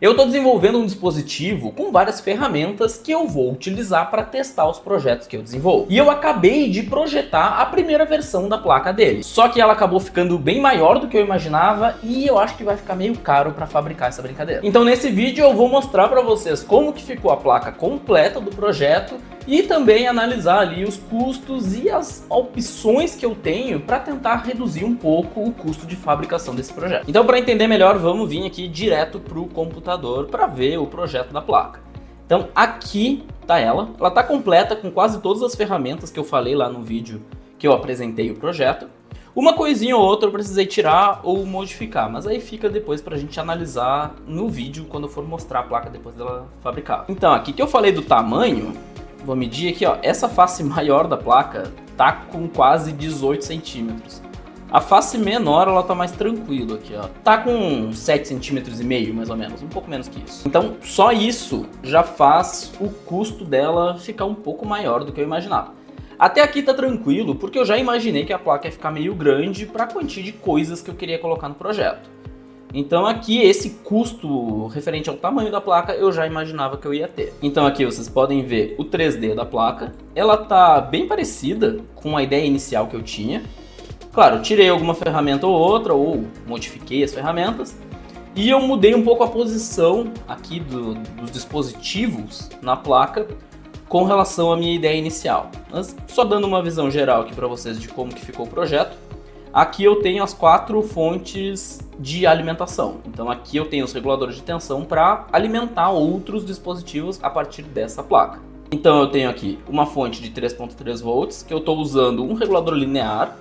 Eu estou desenvolvendo um dispositivo com várias ferramentas que eu vou utilizar para testar os projetos que eu desenvolvo. E eu acabei de projetar a primeira versão da placa dele. Só que ela acabou ficando bem maior do que eu imaginava e eu acho que vai ficar meio caro para fabricar essa brincadeira. Então nesse vídeo eu vou mostrar para vocês como que ficou a placa completa do projeto e também analisar ali os custos e as opções que eu tenho para tentar reduzir um pouco o custo de fabricação desse projeto. Então, para entender melhor, vamos vir aqui direto para o computador para ver o projeto da placa. Então aqui tá ela tá completa com quase todas as ferramentas que eu falei lá no vídeo que eu apresentei o projeto. Uma coisinha ou outra eu precisei tirar ou modificar, mas aí fica depois pra gente analisar no vídeo quando eu for mostrar a placa depois dela fabricar. Então aqui que eu falei do tamanho, vou medir aqui, ó, essa face maior da placa tá com quase 18 centímetros. A face menor, ela tá mais tranquila aqui, ó. Tá com 7,5 centímetros mais ou menos, um pouco menos que isso. Então, só isso já faz o custo dela ficar um pouco maior do que eu imaginava. Até aqui tá tranquilo, porque eu já imaginei que a placa ia ficar meio grande para a quantia de coisas que eu queria colocar no projeto. Então aqui esse custo referente ao tamanho da placa eu já imaginava que eu ia ter. Então aqui vocês podem ver o 3D da placa. Ela tá bem parecida com a ideia inicial que eu tinha. Claro, tirei alguma ferramenta ou outra, ou modifiquei as ferramentas. E eu mudei um pouco a posição aqui dos dispositivos na placa com relação à minha ideia inicial. Mas só dando uma visão geral aqui para vocês de como que ficou o projeto. Aqui eu tenho as 4 fontes de alimentação. Então aqui eu tenho os reguladores de tensão para alimentar outros dispositivos a partir dessa placa. Então eu tenho aqui uma fonte de 3.3 volts, que eu estou usando um regulador linear,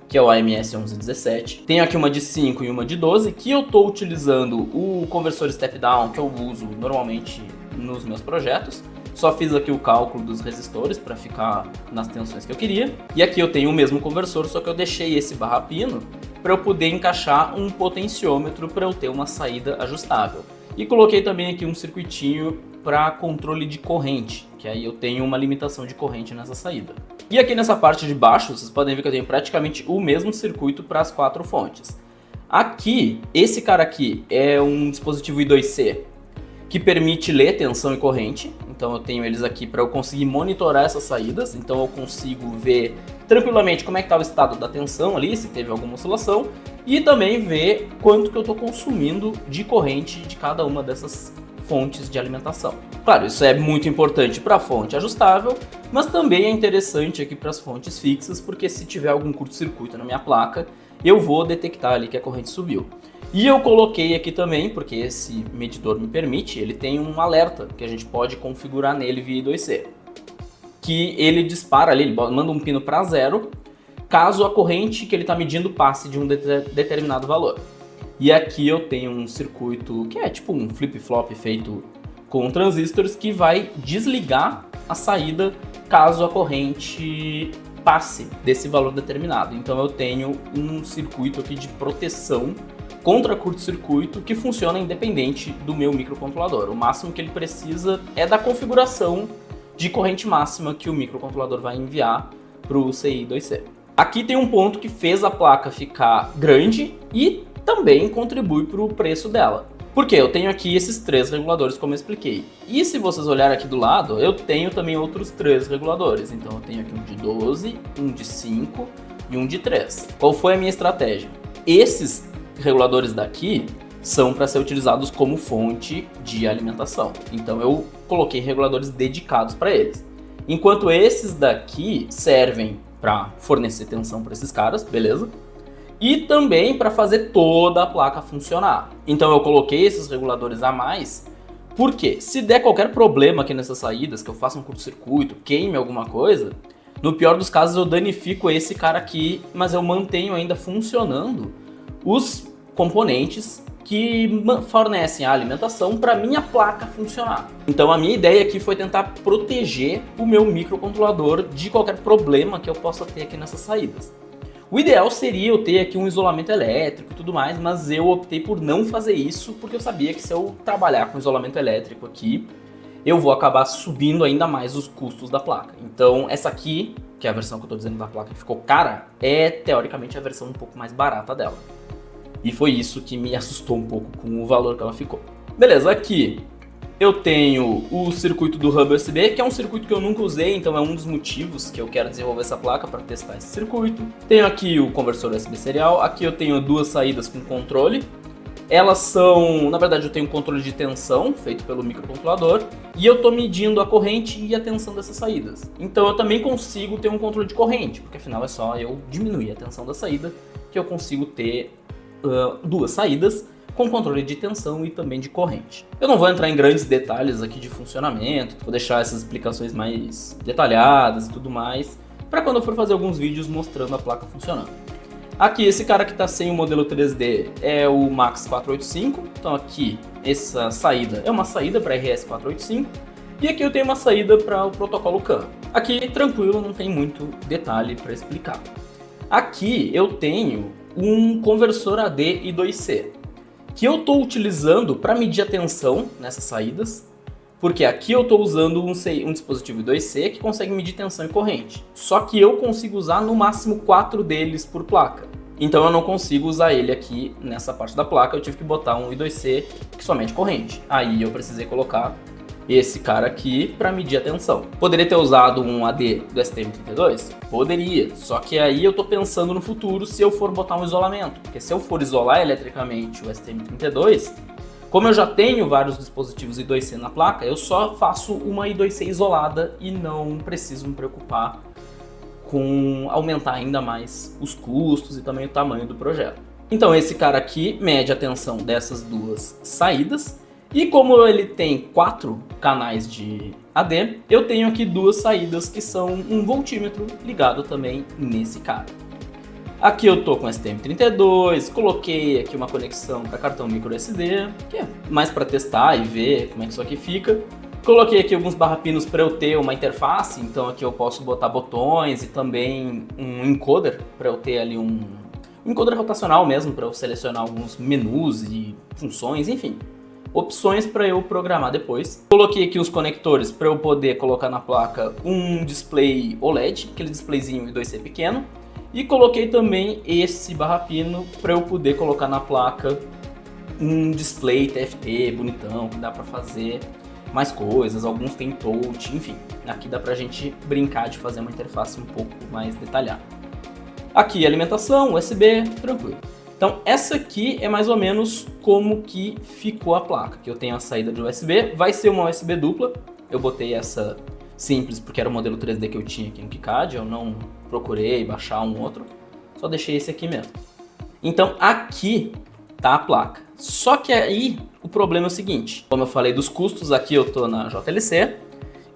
que é o AMS 1117. Tenho aqui uma de 5 e uma de 12, que eu estou utilizando o conversor step down que eu uso normalmente nos meus projetos. Só fiz aqui o cálculo dos resistores para ficar nas tensões que eu queria. E aqui eu tenho o mesmo conversor, só que eu deixei esse barra pino para eu poder encaixar um potenciômetro para eu ter uma saída ajustável. E coloquei também aqui um circuitinho para controle de corrente, que aí eu tenho uma limitação de corrente nessa saída. E aqui nessa parte de baixo, vocês podem ver que eu tenho praticamente o mesmo circuito para as 4 fontes. Aqui, esse cara aqui é um dispositivo I2C, que permite ler tensão e corrente. Então eu tenho eles aqui para eu conseguir monitorar essas saídas. Então eu consigo ver tranquilamente como é que está o estado da tensão ali, se teve alguma oscilação. E também ver quanto que eu estou consumindo de corrente de cada uma dessas fontes de alimentação. Claro, isso é muito importante para a fonte ajustável, mas também é interessante aqui para as fontes fixas, porque se tiver algum curto-circuito na minha placa, eu vou detectar ali que a corrente subiu. E eu coloquei aqui também, porque esse medidor me permite, ele tem um alerta que a gente pode configurar nele via I2C. Que ele dispara ali, ele manda um pino para 0, caso a corrente que ele está medindo passe de um determinado valor. E aqui eu tenho um circuito que é tipo um flip-flop feito com transistores que vai desligar a saída caso a corrente passe desse valor determinado. Então eu tenho um circuito aqui de proteção contra curto-circuito que funciona independente do meu microcontrolador. O máximo que ele precisa é da configuração de corrente máxima que o microcontrolador vai enviar para o CI2C. Aqui tem um ponto que fez a placa ficar grande e também contribui para o preço dela. Porque eu tenho aqui esses 3 reguladores, como eu expliquei. E se vocês olharem aqui do lado, eu tenho também outros 3 reguladores. Então eu tenho aqui um de 12, um de 5 e um de 3. Qual foi a minha estratégia? Esses reguladores daqui são para ser utilizados como fonte de alimentação. Então eu coloquei reguladores dedicados para eles. Enquanto esses daqui servem para fornecer tensão para esses caras, beleza? E também para fazer toda a placa funcionar. Então eu coloquei esses reguladores a mais, porque se der qualquer problema aqui nessas saídas, que eu faça um curto-circuito, queime alguma coisa, no pior dos casos eu danifico esse cara aqui, mas eu mantenho ainda funcionando os componentes que fornecem a alimentação para minha placa funcionar. Então a minha ideia aqui foi tentar proteger o meu microcontrolador de qualquer problema que eu possa ter aqui nessas saídas. O ideal seria eu ter aqui um isolamento elétrico e tudo mais, mas eu optei por não fazer isso porque eu sabia que se eu trabalhar com isolamento elétrico aqui, eu vou acabar subindo ainda mais os custos da placa. Então essa aqui, que é a versão que eu estou dizendo da placa que ficou cara, é teoricamente a versão um pouco mais barata dela. E foi isso que me assustou um pouco com o valor que ela ficou. Beleza, aqui eu tenho o circuito do hub USB, que é um circuito que eu nunca usei, então é um dos motivos que eu quero desenvolver essa placa para testar esse circuito. Tenho aqui o conversor USB serial, aqui eu tenho duas saídas com controle. Elas são, na verdade eu tenho um controle de tensão feito pelo microcontrolador e eu estou medindo a corrente e a tensão dessas saídas. Então eu também consigo ter um controle de corrente, porque afinal é só eu diminuir a tensão da saída que eu consigo ter duas saídas com controle de tensão e também de corrente. Eu não vou entrar em grandes detalhes aqui de funcionamento, vou deixar essas explicações mais detalhadas e tudo mais, para quando eu for fazer alguns vídeos mostrando a placa funcionando. Aqui, esse cara que está sem o modelo 3D é o MAX 485, então aqui essa saída é uma saída para RS 485, e aqui eu tenho uma saída para o protocolo CAN. Aqui, tranquilo, não tem muito detalhe para explicar. Aqui eu tenho um conversor AD e 2C, que eu estou utilizando para medir a tensão nessas saídas, porque aqui eu estou usando um dispositivo 2C que consegue medir tensão e corrente. Só que eu consigo usar no máximo 4 deles por placa. Então eu não consigo usar ele aqui nessa parte da placa, eu tive que botar um I2C que somente corrente. Aí eu precisei colocar esse cara aqui para medir a tensão. Poderia ter usado um AD do STM32? Poderia, só que aí eu tô pensando no futuro se eu for botar um isolamento, porque se eu for isolar eletricamente o STM32, como eu já tenho vários dispositivos I2C na placa, eu só faço uma I2C isolada e não preciso me preocupar com aumentar ainda mais os custos e também o tamanho do projeto. Então esse cara aqui mede a tensão dessas duas saídas, e como ele tem 4 canais de AD, eu tenho aqui duas saídas que são um voltímetro ligado também nesse cara. Aqui eu tô com STM32, coloquei aqui uma conexão para cartão microSD, que é mais para testar e ver como é que isso aqui fica. Coloquei aqui alguns barrapinos para eu ter uma interface, então aqui eu posso botar botões e também um encoder para eu ter ali um encoder rotacional mesmo, para eu selecionar alguns menus e funções, enfim. Opções para eu programar depois. Coloquei aqui os conectores para eu poder colocar na placa um display OLED, aquele displayzinho I2C pequeno. E coloquei também esse barrapino para eu poder colocar na placa um display TFT bonitão, que dá para fazer mais coisas, alguns tem touch, enfim. Aqui dá pra gente brincar de fazer uma interface um pouco mais detalhada. Aqui alimentação, USB, tranquilo. Então essa aqui é mais ou menos como que ficou a placa, que eu tenho a saída de USB, vai ser uma USB dupla, eu botei essa simples porque era o modelo 3D que eu tinha aqui no KiCad, eu não procurei baixar um outro, só deixei esse aqui mesmo. Então aqui tá a placa, só que aí o problema é o seguinte, como eu falei dos custos, aqui eu tô na JLC,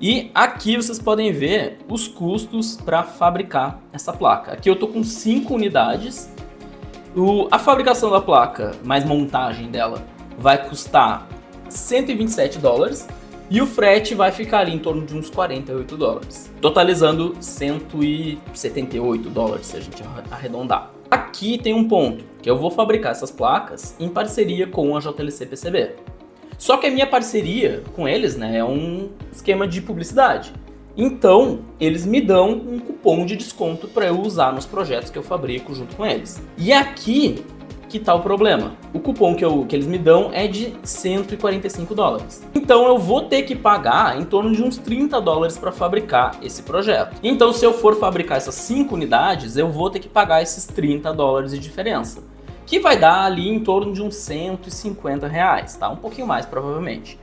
e aqui vocês podem ver os custos para fabricar essa placa. Aqui eu tô com 5 unidades. A fabricação da placa, mais montagem dela, vai custar $127 e o frete vai ficar ali em torno de uns $48, totalizando $178 se a gente arredondar. Aqui tem um ponto, que eu vou fabricar essas placas em parceria com a JLC PCB. Só que a minha parceria com eles, né, é um esquema de publicidade. Então, eles me dão um cupom de desconto para eu usar nos projetos que eu fabrico junto com eles. E aqui que tá o problema. O cupom que eles me dão é de $145. Então eu vou ter que pagar em torno de uns $30 para fabricar esse projeto. Então se eu for fabricar essas 5 unidades, eu vou ter que pagar esses $30 de diferença, que vai dar ali em torno de uns R$150, tá? Um pouquinho mais provavelmente.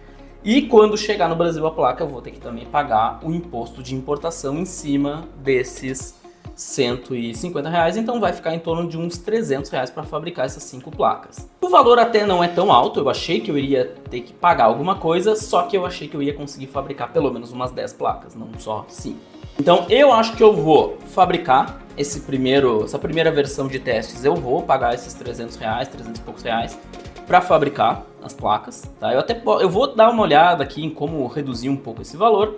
E quando chegar no Brasil a placa, eu vou ter que também pagar o imposto de importação em cima desses R$150, então vai ficar em torno de uns R$300 para fabricar essas 5 placas. O valor até não é tão alto, eu achei que eu iria ter que pagar alguma coisa, só que eu achei que eu ia conseguir fabricar pelo menos umas 10 placas, não só 5. Então eu acho que eu vou fabricar essa primeira versão de testes, eu vou pagar esses R$300, 300 e poucos reais, para fabricar as placas, tá? Eu vou dar uma olhada aqui em como reduzir um pouco esse valor,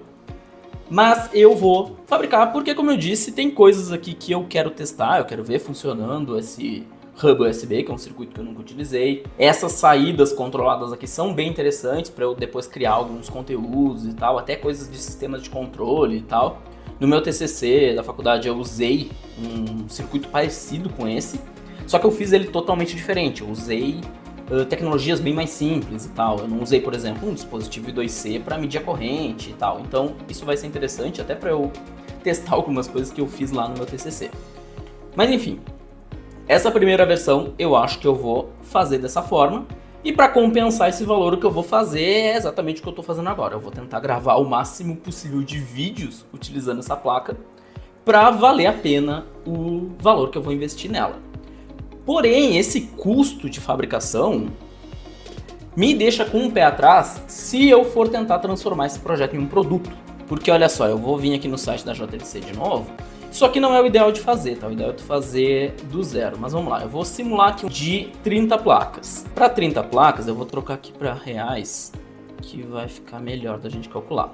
mas eu vou fabricar porque, como eu disse, tem coisas aqui que eu quero testar, eu quero ver funcionando esse hub USB, que é um circuito que eu nunca utilizei. Essas saídas controladas aqui são bem interessantes para eu depois criar alguns conteúdos e tal, até coisas de sistemas de controle e tal. No meu TCC da faculdade eu usei um circuito parecido com esse, só que eu fiz ele totalmente diferente. Eu usei tecnologias bem mais simples e tal. Eu não usei, por exemplo, um dispositivo I2C para medir a corrente e tal. Então isso vai ser interessante até para eu testar algumas coisas que eu fiz lá no meu TCC. Mas enfim, essa primeira versão eu acho que eu vou fazer dessa forma. E para compensar esse valor, o que eu vou fazer é exatamente o que eu estou fazendo agora. Eu vou tentar gravar o máximo possível de vídeos utilizando essa placa para valer a pena o valor que eu vou investir nela. Porém, esse custo de fabricação me deixa com um pé atrás se eu for tentar transformar esse projeto em um produto. Porque olha só, eu vou vir aqui no site da JLC de novo. Isso aqui não é o ideal de fazer, tá? O ideal é tu fazer do zero. Mas vamos lá, eu vou simular aqui de 30 placas. Para 30 placas, eu vou trocar aqui para reais, que vai ficar melhor da gente calcular.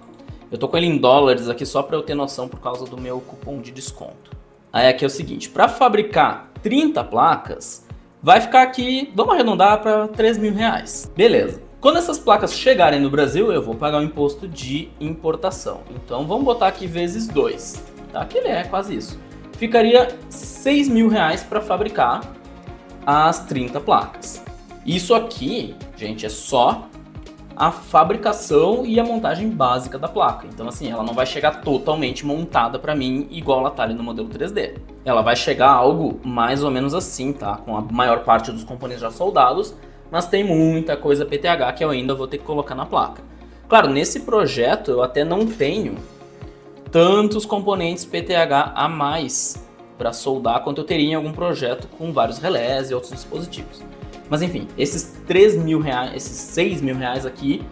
Eu tô com ele em dólares aqui só para eu ter noção por causa do meu cupom de desconto. Aí aqui é o seguinte, para fabricar 30 placas, vai ficar aqui, vamos arredondar para 3 mil reais. Beleza. Quando essas placas chegarem no Brasil, eu vou pagar o imposto de importação. Então vamos botar aqui vezes 2, tá? Que ele é quase isso. Ficaria 6 mil reais para fabricar as 30 placas. Isso aqui, gente, é só a fabricação e a montagem básica da placa. Então assim, ela não vai chegar totalmente montada para mim igual ela tá ali no modelo 3D. Ela vai chegar algo mais ou menos assim, tá? Com a maior parte dos componentes já soldados, mas tem muita coisa PTH que eu ainda vou ter que colocar na placa. Claro, nesse projeto eu até não tenho tantos componentes PTH a mais para soldar quanto eu teria em algum projeto com vários relés e outros dispositivos. Mas enfim, esses 3 mil reais, esses 6 mil reais aqui,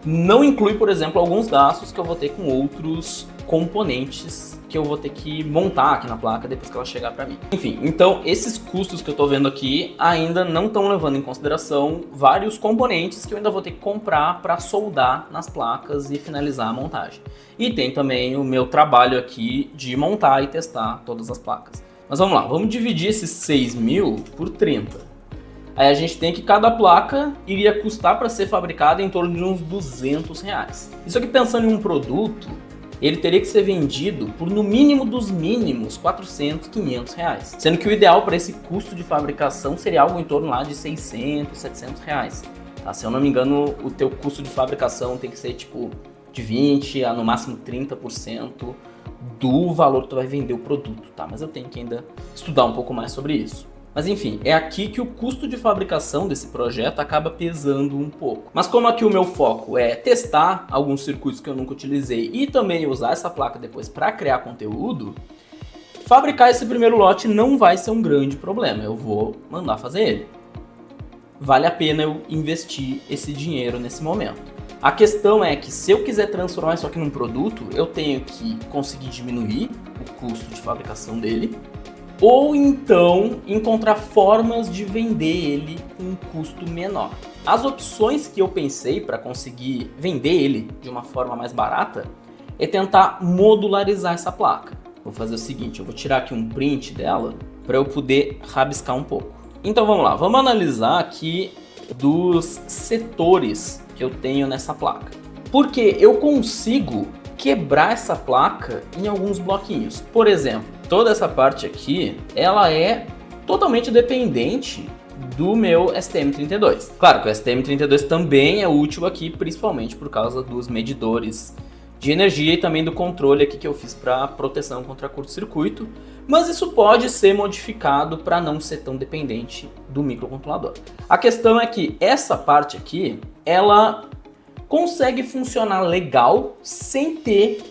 não inclui, por exemplo, alguns gastos que eu vou ter com outros componentes que eu vou ter que montar aqui na placa depois que ela chegar para mim. Enfim, então esses custos que eu estou vendo aqui ainda não estão levando em consideração vários componentes que eu ainda vou ter que comprar para soldar nas placas e finalizar a montagem. E tem também o meu trabalho aqui de montar e testar todas as placas. Mas vamos lá, vamos dividir esses 6 mil por 30. Aí a gente tem que cada placa iria custar para ser fabricada em torno de uns 200 reais. Isso aqui pensando em um produto, ele teria que ser vendido por no mínimo dos mínimos 400, 500 reais. Sendo que o ideal para esse custo de fabricação seria algo em torno lá de 600, 700 reais. Tá? Se eu não me engano, o teu custo de fabricação tem que ser tipo de 20% a no máximo 30% do valor que tu vai vender o produto. Tá? Mas eu tenho que ainda estudar um pouco mais sobre isso. Mas enfim, é aqui que o custo de fabricação desse projeto acaba pesando um pouco. Mas como aqui o meu foco é testar alguns circuitos que eu nunca utilizei e também usar essa placa depois para criar conteúdo, fabricar esse primeiro lote não vai ser um grande problema, eu vou mandar fazer ele. Vale a pena eu investir esse dinheiro nesse momento. A questão é que se eu quiser transformar isso aqui num produto, eu tenho que conseguir diminuir o custo de fabricação dele, ou então encontrar formas de vender ele com um custo menor. As opções que eu pensei para conseguir vender ele de uma forma mais barata é tentar modularizar essa placa. Vou fazer o seguinte, eu vou tirar aqui um print dela para eu poder rabiscar um pouco. Então vamos lá, vamos analisar aqui dos setores que eu tenho nessa placa. Porque eu consigo quebrar essa placa em alguns bloquinhos. Por exemplo, toda essa parte aqui, ela é totalmente dependente do meu STM32. Claro que o STM32 também é útil aqui, principalmente por causa dos medidores de energia e também do controle aqui que eu fiz para proteção contra curto-circuito, mas isso pode ser modificado para não ser tão dependente do microcontrolador. A questão é que essa parte aqui, ela consegue funcionar legal sem ter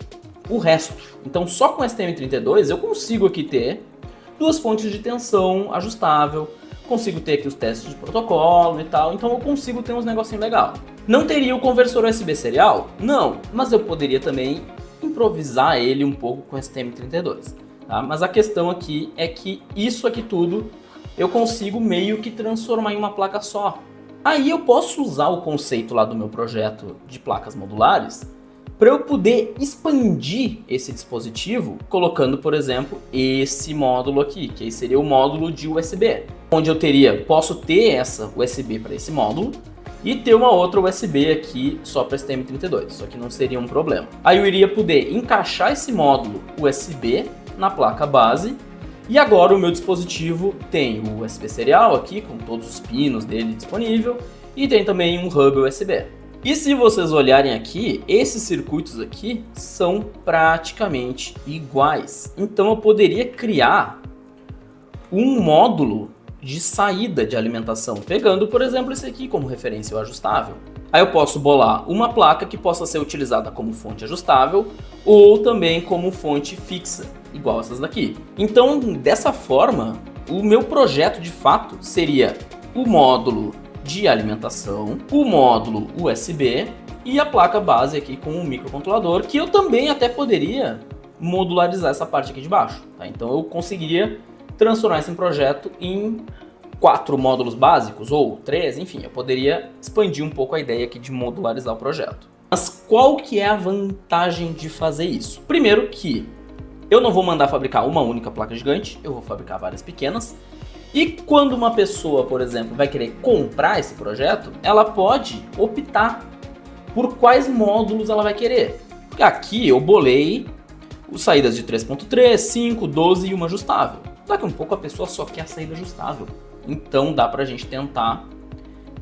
o resto. Então só com o STM32 eu consigo aqui ter duas fontes de tensão ajustável, consigo ter aqui os testes de protocolo e tal, então eu consigo ter uns negocinhos legal. Não teria o conversor USB serial? Não, mas eu poderia também improvisar ele um pouco com o STM32. Tá? Mas a questão aqui é que isso aqui tudo eu consigo meio que transformar em uma placa só. Aí eu posso usar o conceito lá do meu projeto de placas modulares para eu poder expandir esse dispositivo colocando, por exemplo, esse módulo aqui, que aí seria o módulo de USB, onde eu posso ter essa USB para esse módulo e ter uma outra USB aqui só para STM32, isso aqui não seria um problema. Aí eu iria poder encaixar esse módulo USB na placa base E agora o meu dispositivo tem o USB serial aqui, com todos os pinos dele disponível, e tem também um hub USB. E se vocês olharem aqui, esses circuitos aqui são praticamente iguais. Então eu poderia criar um módulo de saída de alimentação, pegando, por exemplo, esse aqui como referência, o ajustável. Aí eu posso bolar uma placa que possa ser utilizada como fonte ajustável ou também como fonte fixa, igual essas daqui. Então, dessa forma, o meu projeto de fato seria o módulo de alimentação, o módulo USB e a placa base aqui com o microcontrolador, que eu também até poderia modularizar essa parte aqui de baixo. Tá? Então eu conseguiria transformar esse projeto em 4 módulos básicos ou 3, enfim, eu poderia expandir um pouco a ideia aqui de modularizar o projeto. Mas qual que é a vantagem de fazer isso? Primeiro que eu não vou mandar fabricar uma única placa gigante, eu vou fabricar várias pequenas. E quando uma pessoa, por exemplo, vai querer comprar esse projeto, ela pode optar por quais módulos ela vai querer. Aqui eu bolei as saídas de 3.3, 5, 12 e uma ajustável. Daqui a um pouco a pessoa só quer a saída ajustável. Então dá pra gente tentar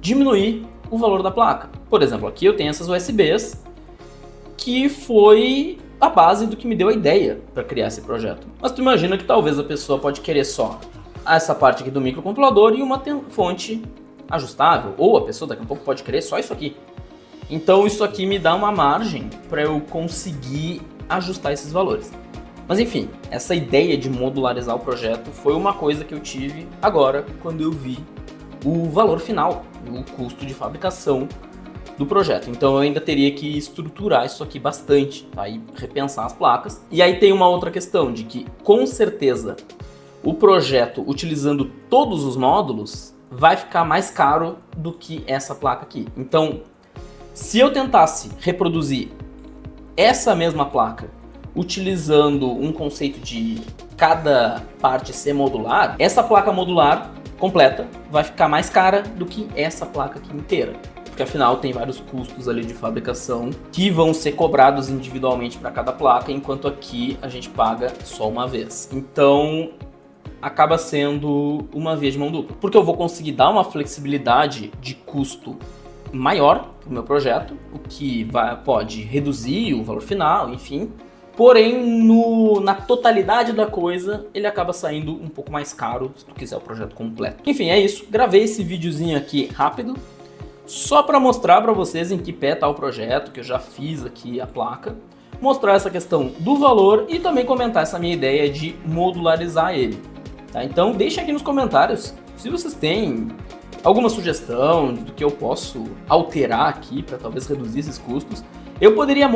diminuir o valor da placa. Por exemplo, aqui eu tenho essas USBs, que foi a base do que me deu a ideia para criar esse projeto. Mas tu imagina que talvez a pessoa pode querer só essa parte aqui do microcontrolador e uma fonte ajustável, ou a pessoa daqui a pouco pode querer só isso aqui. Então isso aqui me dá uma margem para eu conseguir ajustar esses valores. Mas enfim, essa ideia de modularizar o projeto foi uma coisa que eu tive agora quando eu vi o valor final, o custo de fabricação do projeto. Então eu ainda teria que estruturar isso aqui bastante, tá? E repensar as placas. E aí tem uma outra questão de que, com certeza, o projeto utilizando todos os módulos vai ficar mais caro do que essa placa aqui. Então, se eu tentasse reproduzir essa mesma placa utilizando um conceito de cada parte ser modular, essa placa modular completa vai ficar mais cara do que essa placa aqui inteira. Porque afinal tem vários custos ali de fabricação que vão ser cobrados individualmente para cada placa, enquanto aqui a gente paga só uma vez. Então acaba sendo uma via de mão dupla, porque eu vou conseguir dar uma flexibilidade de custo maior para o meu projeto, o que pode reduzir o valor final, enfim. Porém, na totalidade da coisa, ele acaba saindo um pouco mais caro se tu quiser o projeto completo. Enfim, é isso. Gravei esse videozinho aqui rápido, só para mostrar para vocês em que pé está o projeto, que eu já fiz aqui a placa, mostrar essa questão do valor e também comentar essa minha ideia de modularizar ele. Tá? Então deixem aqui nos comentários se vocês têm alguma sugestão do que eu posso alterar aqui para talvez reduzir esses custos. Eu poderia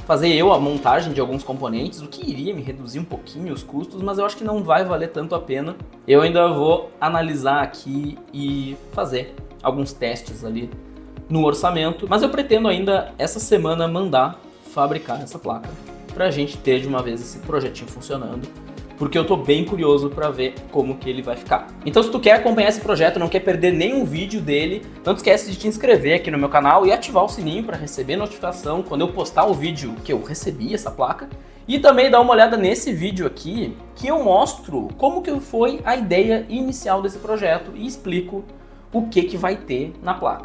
fazer a montagem de alguns componentes, o que iria me reduzir um pouquinho os custos, mas eu acho que não vai valer tanto a pena. Eu ainda vou analisar aqui e fazer alguns testes ali no orçamento, mas eu pretendo ainda essa semana mandar fabricar essa placa pra gente ter de uma vez esse projetinho funcionando, porque eu tô bem curioso para ver como que ele vai ficar. Então se tu quer acompanhar esse projeto, não quer perder nenhum vídeo dele, não te esquece de te inscrever aqui no meu canal e ativar o sininho para receber notificação quando eu postar o vídeo que eu recebi essa placa. E também dá uma olhada nesse vídeo aqui, que eu mostro como que foi a ideia inicial desse projeto e explico o que vai ter na placa.